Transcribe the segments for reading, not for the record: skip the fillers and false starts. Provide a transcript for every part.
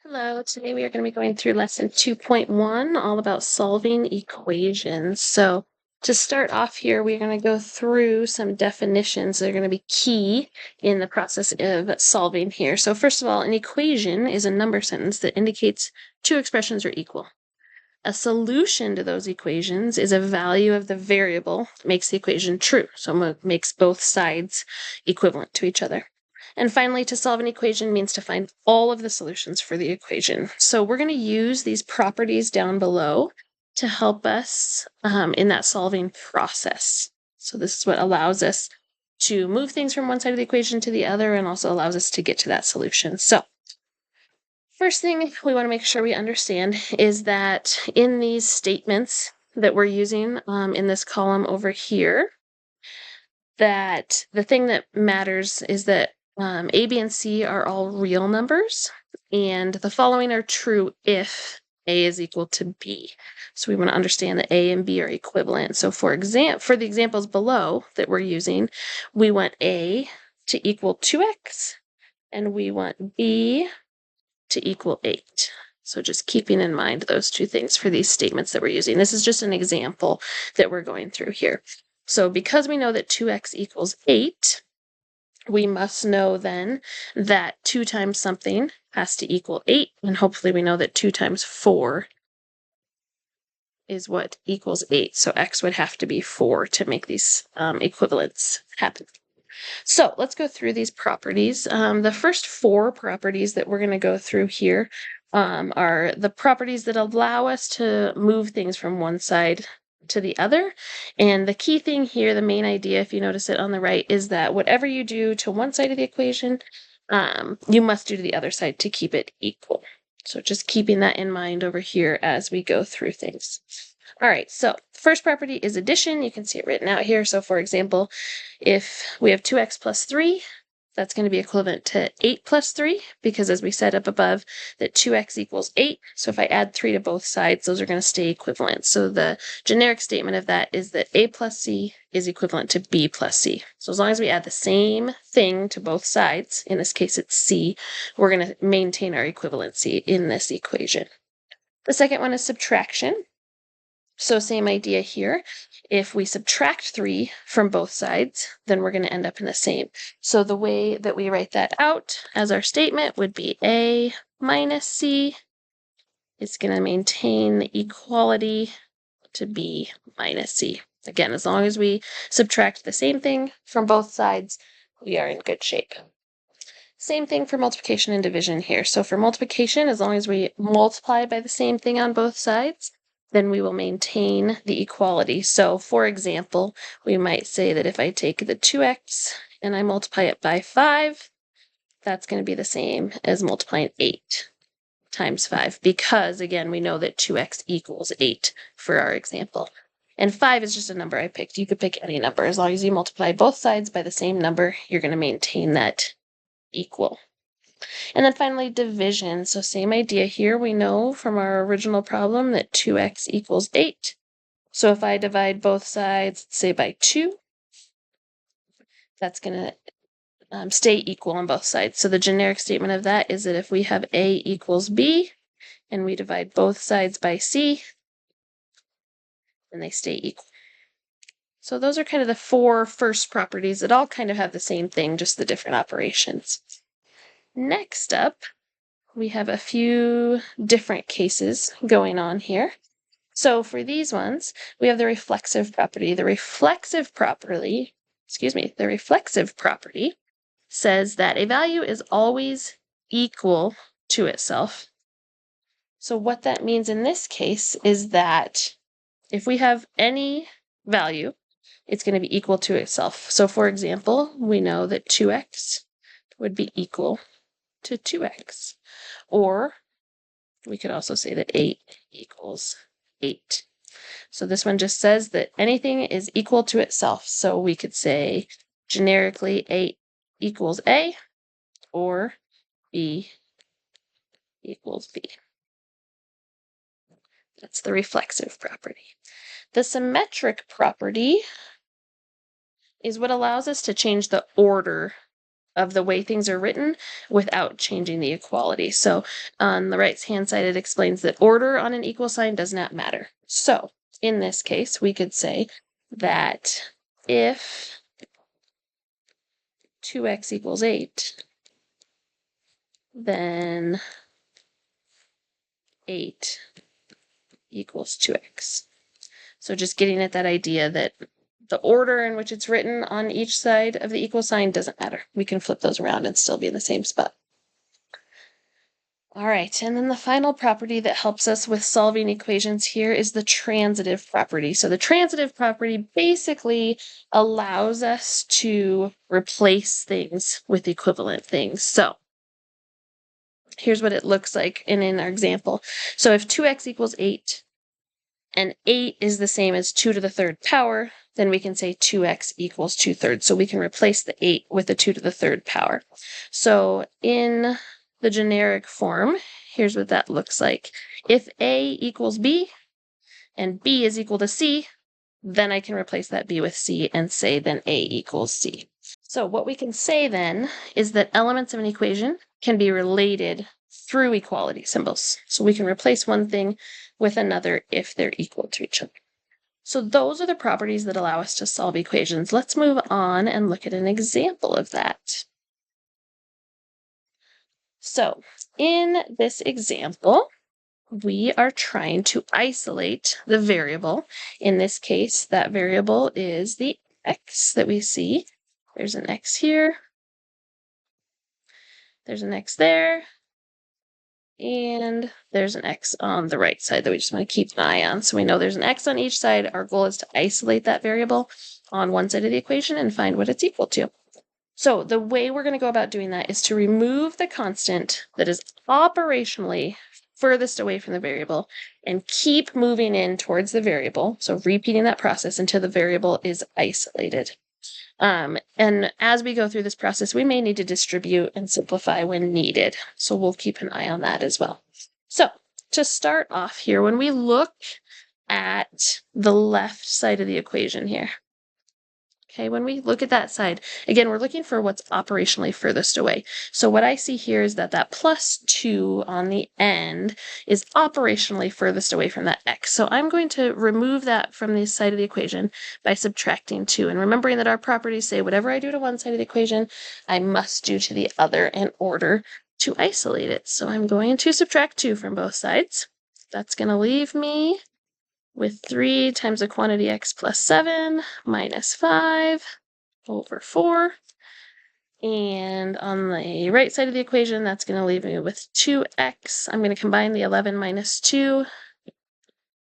Hello, today we are going to be going through lesson 2.1, all about solving equations. So to start off here, we're going to go through some definitions that are going to be key in the process of solving here. So first of all, an equation is a number sentence that indicates two expressions are equal. A solution to those equations is a value of the variable that makes the equation true. So it makes both sides equivalent to each other. And finally, to solve an equation means to find all of the solutions for the equation. So we're going to use these properties down below to help us in that solving process. So this is what allows us to move things from one side of the equation to the other and also allows us to get to that solution. So first thing we want to make sure we understand is that in these statements that we're using in this column over here, that the thing that matters is that A, B, and C are all real numbers, and the following are true if A is equal to B. So we want to understand that A and B are equivalent. So for the examples below that we're using, we want A to equal 2x, and we want B to equal 8. So just keeping in mind those two things for these statements that we're using. This is just an example that we're going through here. So because we know that 2x equals 8, we must know then that 2 times something has to equal 8, and hopefully we know that 2 times 4 is what equals 8. So x would have to be 4 to make these equivalents happen. So let's go through these properties. The first 4 properties that we're going to go through here are the properties that allow us to move things from one side to the other. And the key thing here, the main idea, if you notice it on the right, is that whatever you do to one side of the equation, you must do to the other side to keep it equal. So just keeping that in mind over here as we go through things. All right, so first property is addition. You can see it written out here. So for example, if we have 2x plus 3, that's going to be equivalent to 8 plus 3, because as we said up above, that 2x equals 8. So if I add 3 to both sides, those are going to stay equivalent. So the generic statement of that is that A plus C is equivalent to B plus C. So as long as we add the same thing to both sides, in this case it's C, we're going to maintain our equivalency in this equation. The second one is subtraction. So same idea here. If we subtract 3 from both sides, then we're going to end up in the same. So the way that we write that out as our statement would be A minus C is going to maintain the equality to B minus C. Again, as long as we subtract the same thing from both sides, we are in good shape. Same thing for multiplication and division here. So for multiplication, as long as we multiply by the same thing on both sides, then we will maintain the equality. So for example, we might say that if I take the 2x and I multiply it by 5, that's going to be the same as multiplying 8 times 5, because again, we know that 2x equals 8 for our example. And 5 is just a number I picked. You could pick any number. As long as you multiply both sides by the same number, you're going to maintain that equal. And then finally, division. So same idea here. We know from our original problem that 2x equals 8. So if I divide both sides, say by 2, that's going to stay equal on both sides. So the generic statement of that is that if we have A equals B, and we divide both sides by C, then they stay equal. So those are kind of the 4 first properties that all kind of have the same thing, just the different operations. Next up, we have a few different cases going on here. So for these ones, we have the reflexive property. The reflexive property says that a value is always equal to itself. So what that means in this case is that if we have any value, it's going to be equal to itself. So for example, we know that 2x would be equal to 2x. Or we could also say that 8 equals 8. So this one just says that anything is equal to itself. So we could say generically 8 equals A, or B equals B. That's the reflexive property. The symmetric property is what allows us to change the order of the way things are written without changing the equality. So on the right-hand side, it explains that order on an equal sign does not matter. So in this case, we could say that if 2x equals 8, then 8 equals 2x. So just getting at that idea that the order in which it's written on each side of the equal sign doesn't matter. We can flip those around and still be in the same spot. All right, and then the final property that helps us with solving equations here is the transitive property. So the transitive property basically allows us to replace things with equivalent things. So here's what it looks like in our example. So if 2x equals 8, and 8 is the same as 2 to the third power, then we can say 2x equals 2/3. So we can replace the 8 with the 2 to the third power. So in the generic form, here's what that looks like. If A equals B and B is equal to C, then I can replace that B with C and say then A equals C. So what we can say then is that elements of an equation can be related through equality symbols. So we can replace one thing with another if they're equal to each other. So those are the properties that allow us to solve equations. Let's move on and look at an example of that. So in this example, we are trying to isolate the variable. In this case, that variable is the x that we see. There's an x here. There's an x there. And there's an x on the right side that we just want to keep an eye on. So we know there's an x on each side. Our goal is to isolate that variable on one side of the equation and find what it's equal to. So the way we're going to go about doing that is to remove the constant that is operationally furthest away from the variable and keep moving in towards the variable. So repeating that process until the variable is isolated. And as we go through this process, we may need to distribute and simplify when needed. So we'll keep an eye on that as well. So to start off here, when we look at the left side of the equation here, okay, when we look at that side, again, we're looking for what's operationally furthest away. So what I see here is that that +2 on the end is operationally furthest away from that x. So I'm going to remove that from this side of the equation by subtracting 2. And remembering that our properties say whatever I do to one side of the equation, I must do to the other in order to isolate it. So I'm going to subtract 2 from both sides. That's going to leave me with 3 times the quantity x plus 7 minus 5 over 4. And on the right side of the equation, that's going to leave me with 2x. I'm going to combine the 11 minus 2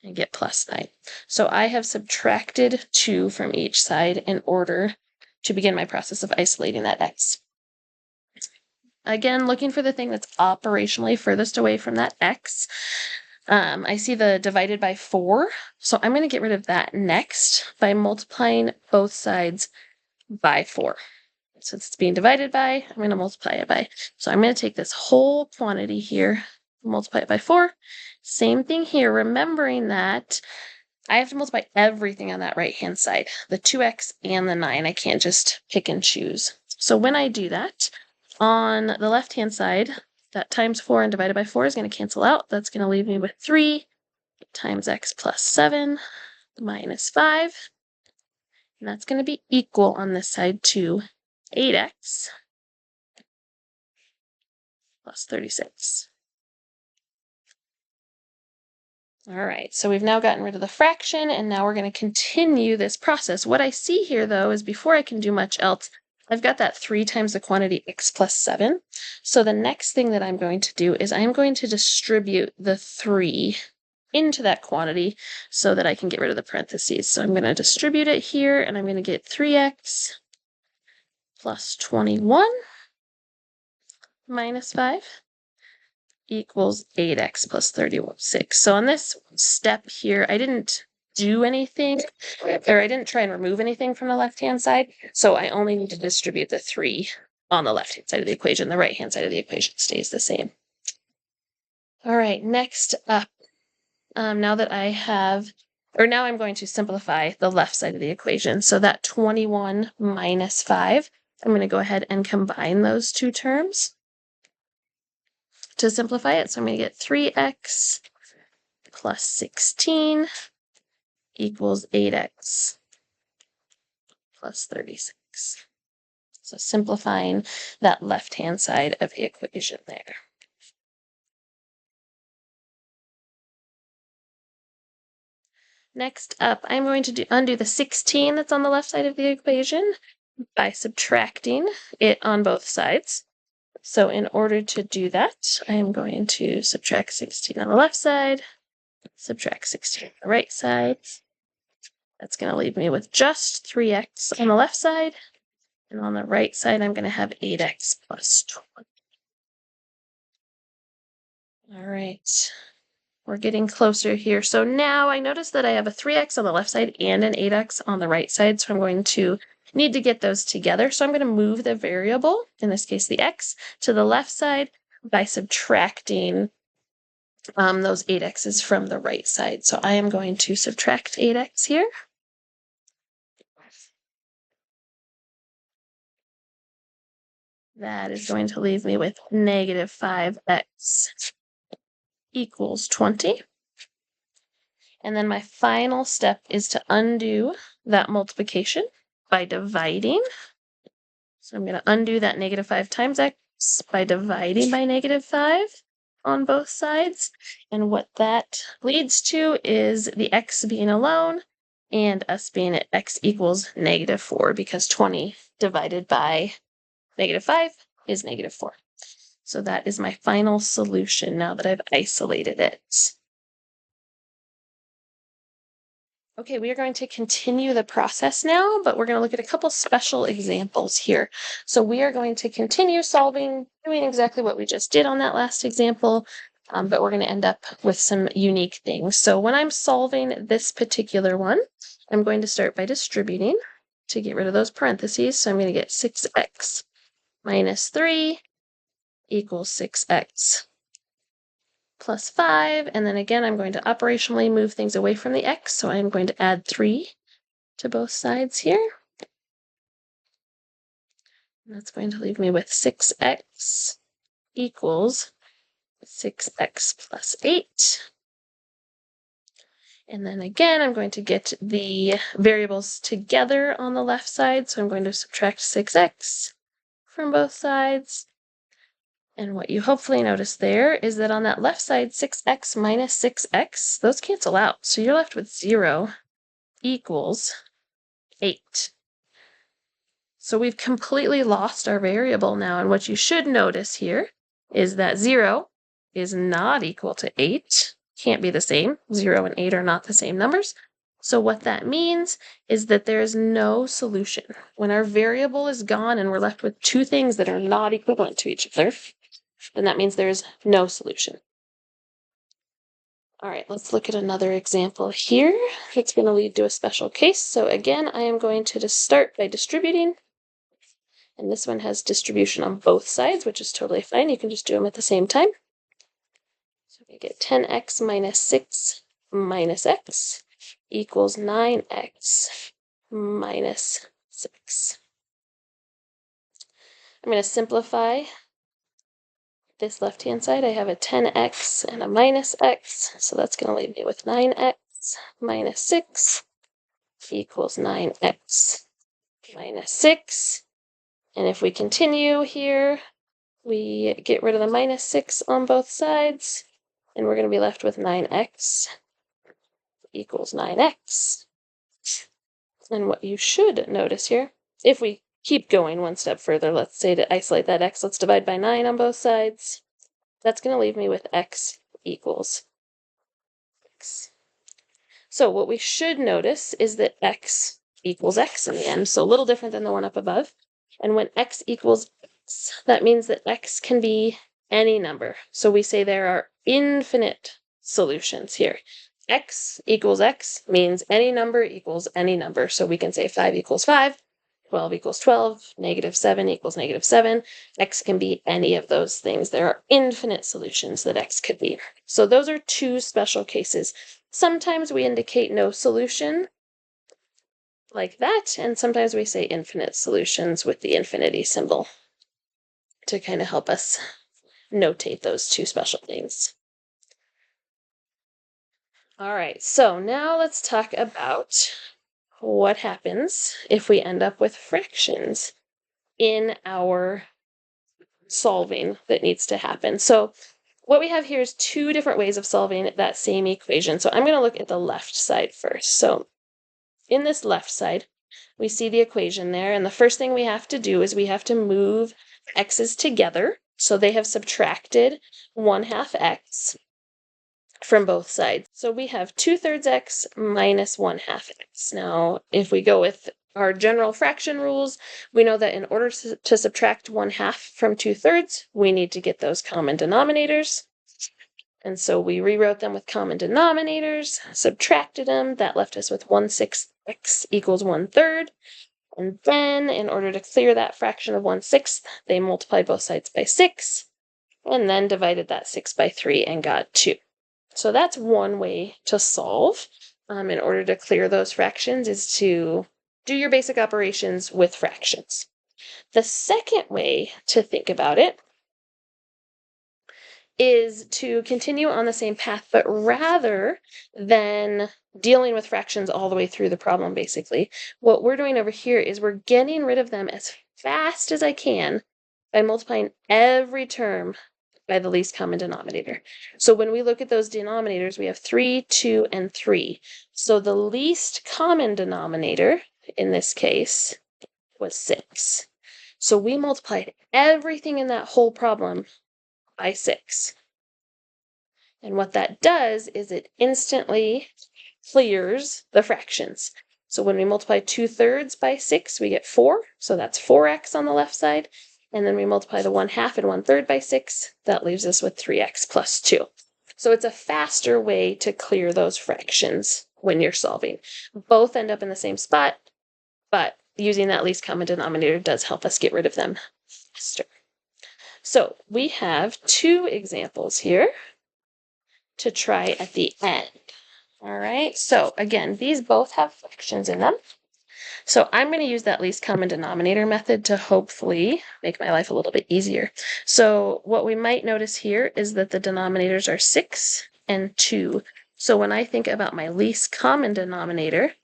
and get plus 9. So I have subtracted 2 from each side in order to begin my process of isolating that x. Again, looking for the thing that's operationally furthest away from that x. I see the divided by 4, so I'm going to get rid of that next by multiplying both sides by 4. Since it's being divided by, I'm going to multiply it by. So I'm going to take this whole quantity here, multiply it by 4. Same thing here, remembering that I have to multiply everything on that right-hand side, the 2x and the 9. I can't just pick and choose. So when I do that, on the left-hand side, that times 4 and divided by 4 is going to cancel out. That's going to leave me with 3 times x plus 7 minus 5. And that's going to be equal on this side to 8x plus 36. All right, so we've now gotten rid of the fraction, and now we're going to continue this process. What I see here, though, is before I can do much else, I've got that 3 times the quantity x plus 7. So the next thing that I'm going to do is I'm going to distribute the 3 into that quantity so that I can get rid of the parentheses. So I'm going to distribute it here, and I'm going to get 3x plus 21 minus 5 equals 8x plus 36. So on this step here, I didn't do anything, or I didn't try and remove anything from the left-hand side, so I only need to distribute the 3 on the left-hand side of the equation. The right-hand side of the equation stays the same. All right, next up, now I'm going to simplify the left side of the equation. So that 21 minus 5, I'm going to go ahead and combine those two terms to simplify it. So I'm going to get 3x plus 16 equals 8x plus 36. So simplifying that left-hand side of the equation there. Next up, I'm going to undo the 16 that's on the left side of the equation by subtracting it on both sides. So in order to do that, I am going to subtract 16 on the left side, subtract 16 on the right side. That's going to leave me with just 3x on the left side. And on the right side, I'm going to have 8x plus 20. All right. We're getting closer here. So now I notice that I have a 3x on the left side and an 8x on the right side. So I'm going to need to get those together. So I'm going to move the variable, in this case the x, to the left side by subtracting those 8x's from the right side. So I am going to subtract 8x here. That is going to leave me with negative 5x equals 20. And then my final step is to undo that multiplication by dividing. So I'm going to undo that negative 5 times x by dividing by negative 5 on both sides. And what that leads to is the x being alone and us being at x equals negative 4, because 20 divided by negative 5 is negative 4. So that is my final solution now that I've isolated it. Okay, we are going to continue the process now, but we're going to look at a couple special examples here. So we are going to continue solving, doing exactly what we just did on that last example, but we're going to end up with some unique things. So when I'm solving this particular one, I'm going to start by distributing to get rid of those parentheses. So I'm going to get 6x minus 3 equals 6x plus 5, and then again I'm going to operationally move things away from the x, so I'm going to add 3 to both sides here. And that's going to leave me with 6x equals 6x plus 8. And then again I'm going to get the variables together on the left side, so I'm going to subtract 6x from both sides. And what you hopefully notice there is that on that left side, 6x minus 6x, those cancel out. So you're left with 0 equals 8. So we've completely lost our variable now. And what you should notice here is that 0 is not equal to 8. Can't be the same. 0 and 8 are not the same numbers. So what that means is that there is no solution. When our variable is gone and we're left with two things that are not equivalent to each other, then that means there is no solution. All right, let's look at another example here. It's going to lead to a special case. So again, I am going to just start by distributing. And this one has distribution on both sides, which is totally fine. You can just do them at the same time. So we get 10x minus 6 minus x equals 9x minus 6. I'm going to simplify this left-hand side. I have a 10x and a minus x, so that's going to leave me with 9x minus 6 equals 9x minus 6. And if we continue here, we get rid of the minus 6 on both sides, and we're going to be left with 9x equals 9x. And what you should notice here, if we keep going one step further, let's say to isolate that x, let's divide by 9 on both sides. That's going to leave me with x equals x. So what we should notice is that x equals x in the end, so a little different than the one up above. And when x equals x, that means that x can be any number. So we say there are infinite solutions here. X equals x means any number equals any number. So we can say 5 equals 5, 12 equals 12, negative 7 equals negative 7. X can be any of those things. There are infinite solutions that x could be. So those are two special cases. Sometimes we indicate no solution like that, and sometimes we say infinite solutions with the infinity symbol to kind of help us notate those two special things. All right, so now let's talk about what happens if we end up with fractions in our solving that needs to happen. So what we have here is two different ways of solving that same equation. So I'm going to look at the left side first. So in this left side, we see the equation there, and the first thing we have to do is we have to move x's together. So they have subtracted 1/2 x from both sides. So we have 2/3 x minus 1/2 x. Now, if we go with our general fraction rules, we know that in order to subtract 1/2 from 2/3, we need to get those common denominators. And so we rewrote them with common denominators, subtracted them, that left us with 1/6 x equals 1/3. And then, in order to clear that fraction of 1/6, they multiplied both sides by 6, and then divided that 6 by 3 and got 2. So that's one way to solve in order to clear those fractions, is to do your basic operations with fractions. The second way to think about it is to continue on the same path, but rather than dealing with fractions all the way through the problem, basically, what we're doing over here is we're getting rid of them as fast as I can by multiplying every term by the least common denominator. So when we look at those denominators, we have 3, 2, and 3. So the least common denominator in this case was 6. So we multiplied everything in that whole problem by 6. And what that does is it instantly clears the fractions. So when we multiply 2/3 by 6, we get 4. So that's 4x on the left side. And then we multiply the 1/2 and 1/3 by 6. That leaves us with 3x plus 2. So it's a faster way to clear those fractions when you're solving. Both end up in the same spot, but using that least common denominator does help us get rid of them faster. So we have two examples here to try at the end. All right, so again, these both have fractions in them. So I'm going to use that least common denominator method to hopefully make my life a little bit easier. So what we might notice here is that the denominators are 6 and 2. So when I think about my least common denominator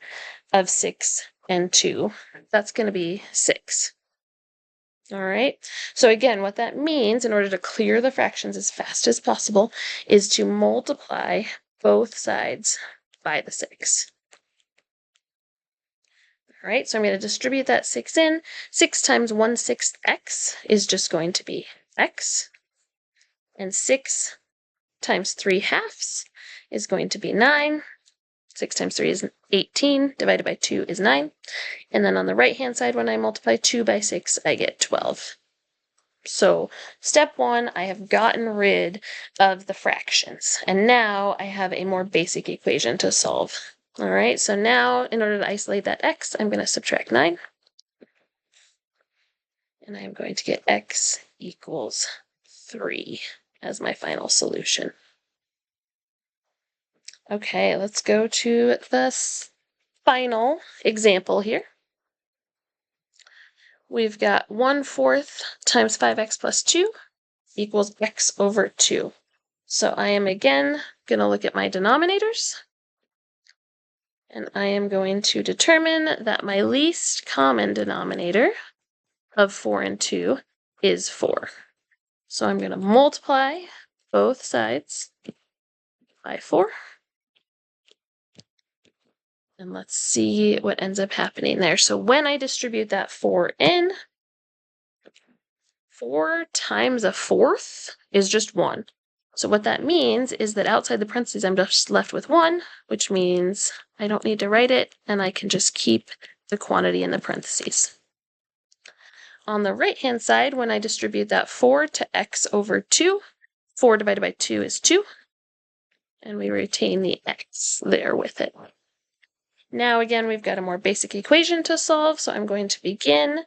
of 6 and 2, that's going to be 6. All right, so again, what that means in order to clear the fractions as fast as possible is to multiply both sides by the 6. All right, so I'm going to distribute that 6 in. 6 times 1/6 x is just going to be x. And 6 times 3/2 is going to be 9. 6 times 3 is 18, divided by 2 is 9. And then on the right-hand side, when I multiply 2 by 6, I get 12. So step 1, I have gotten rid of the fractions. And now I have a more basic equation to solve. All right, so now in order to isolate that x, I'm going to subtract 9. And I'm going to get x equals 3 as my final solution. Okay, let's go to the final example here. We've got 1/4 times 5x plus 2 equals x over 2. So I am again going to look at my denominators. And I am going to determine that my least common denominator of 4 and 2 is 4. So I'm going to multiply both sides by 4. And let's see what ends up happening there. So when I distribute that 4 in, 4 times 1/4 is just 1. So what that means is that outside the parentheses, I'm just left with 1, which means I don't need to write it, and I can just keep the quantity in the parentheses. On the right-hand side, when I distribute that 4 to x over 2, 4 divided by 2 is 2, and we retain the x there with it. Now again, we've got a more basic equation to solve, so I'm going to begin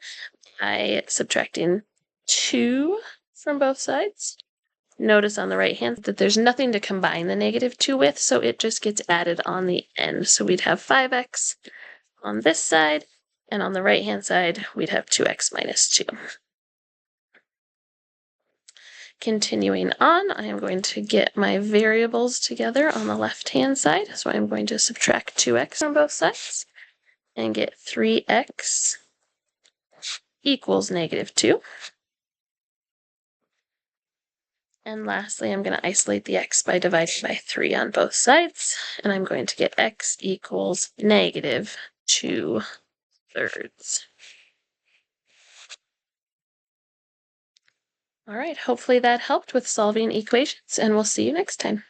by subtracting 2 from both sides. Notice on the right hand that there's nothing to combine the -2 with, so it just gets added on the end. So we'd have 5x on this side, and on the right-hand side, we'd have 2x minus 2. Continuing on, I am going to get my variables together on the left-hand side, so I'm going to subtract 2x from both sides and get 3x equals negative 2. And lastly, I'm going to isolate the x by dividing by 3 on both sides, and I'm going to get x equals negative 2/3. All right, hopefully that helped with solving equations, and we'll see you next time.